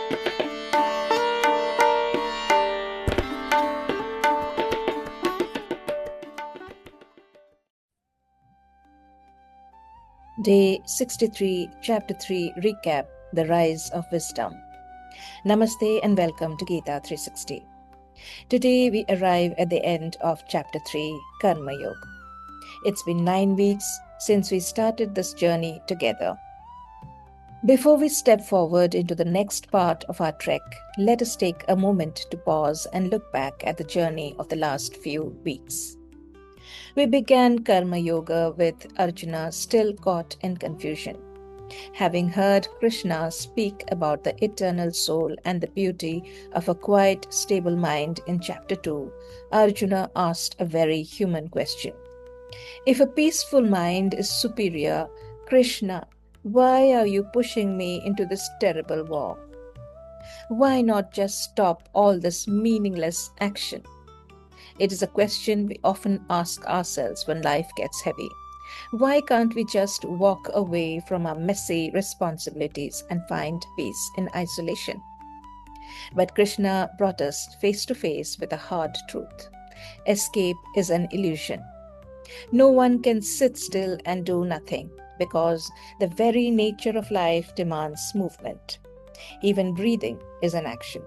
Day 63, Chapter 3 Recap: The Rise of Wisdom. Namaste and welcome to Gita 360. Today we arrive at the end of Chapter 3, Karma Yoga. It's been 9 weeks since we started this journey together. Before we step forward into the next part of our trek, let us take a moment to pause and look back at the journey of the last few weeks. We began Karma Yoga with Arjuna still caught in confusion. Having heard Krishna speak about the eternal soul and the beauty of a quiet, stable mind in Chapter 2, Arjuna asked a very human question. If a peaceful mind is superior, Krishna, why are you pushing me into this terrible war? Why not just stop all this meaningless action? It is a question we often ask ourselves when life gets heavy. Why can't we just walk away from our messy responsibilities and find peace in isolation? But Krishna brought us face to face with a hard truth. Escape is an illusion. No one can sit still and do nothing because the very nature of life demands movement. Even breathing is an action.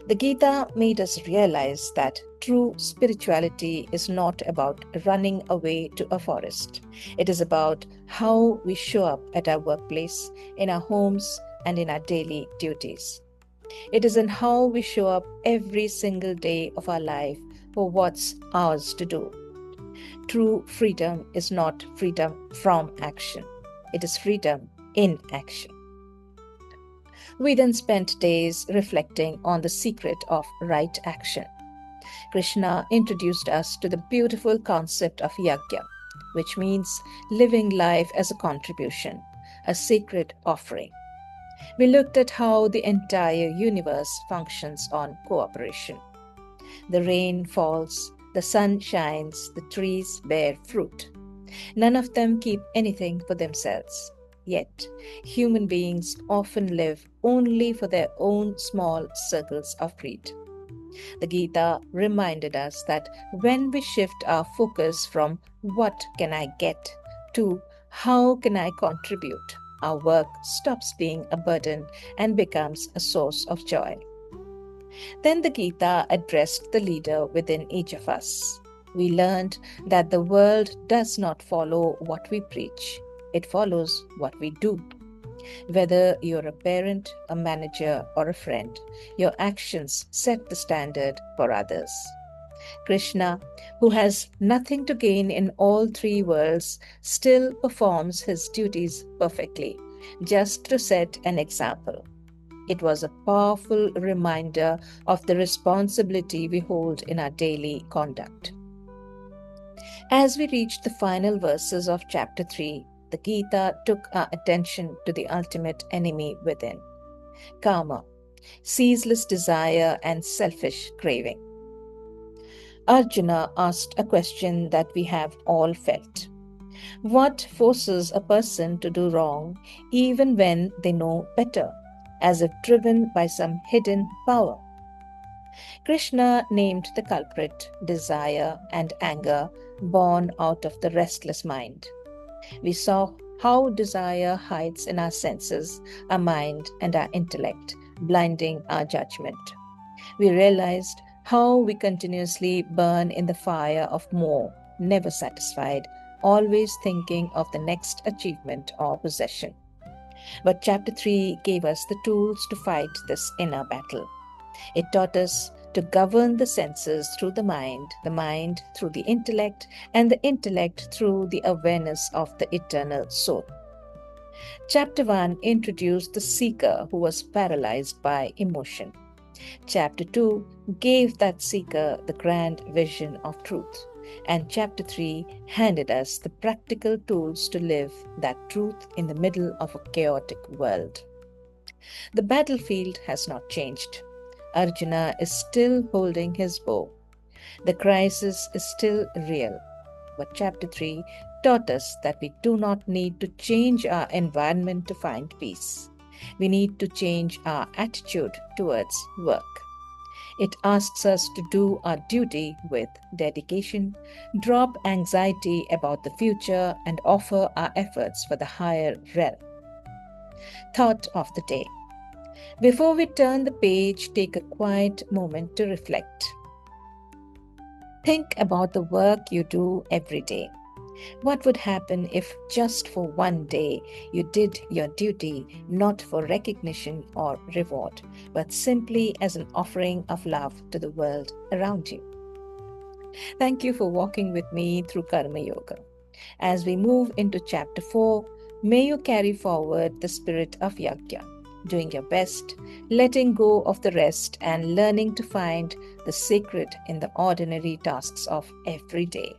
The Gita made us realize that true spirituality is not about running away to a forest. It is about how we show up at our workplace, in our homes, and in our daily duties. It is in how we show up every single day of our life for what's ours to do. True freedom is not freedom from action. It is freedom in action. We then spent days reflecting on the secret of right action. Krishna introduced us to the beautiful concept of yajna, which means living life as a contribution, a sacred offering. We looked at how the entire universe functions on cooperation. The rain falls, the sun shines, the trees bear fruit. None of them keep anything for themselves. Yet, human beings often live only for their own small circles of greed. The Gita reminded us that when we shift our focus from what can I get to how can I contribute, our work stops being a burden and becomes a source of joy. Then the Gita addressed the leader within each of us. We learned that the world does not follow what we preach, it follows what we do. Whether you're a parent, a manager, or a friend, your actions set the standard for others. Krishna, who has nothing to gain in all three worlds, still performs his duties perfectly, just to set an example. It was a powerful reminder of the responsibility we hold in our daily conduct. As we reached the final verses of chapter 3, the Gita took our attention to the ultimate enemy within: karma, ceaseless desire, and selfish craving. Arjuna asked a question that we have all felt. What forces a person to do wrong even when they know better, as if driven by some hidden power? Krishna named the culprit desire and anger born out of the restless mind. We saw how desire hides in our senses, our mind, and our intellect, blinding our judgment. We realized how we continuously burn in the fire of more, never satisfied, always thinking of the next achievement or possession. But chapter 3 gave us the tools to fight this inner battle. It taught us to govern the senses through the mind through the intellect, and the intellect through the awareness of the eternal soul. Chapter 1 introduced the seeker who was paralyzed by emotion. Chapter 2 gave that seeker the grand vision of truth. And chapter 3 handed us the practical tools to live that truth in the middle of a chaotic world. The battlefield has not changed. Arjuna is still holding his bow. The crisis is still real. But chapter 3 taught us that we do not need to change our environment to find peace. we need to change our attitude towards work. It asks us to do our duty with dedication, drop anxiety about the future, and offer our efforts for the higher realm. Thought of the day. Before we turn the page, take a quiet moment to reflect. Think about the work you do every day. What would happen if just for one day you did your duty, not for recognition or reward, but simply as an offering of love to the world around you? Thank you for walking with me through Karma Yoga. As we move into chapter 4, may you carry forward the spirit of Yajna, doing your best, letting go of the rest, and learning to find the sacred in the ordinary tasks of every day.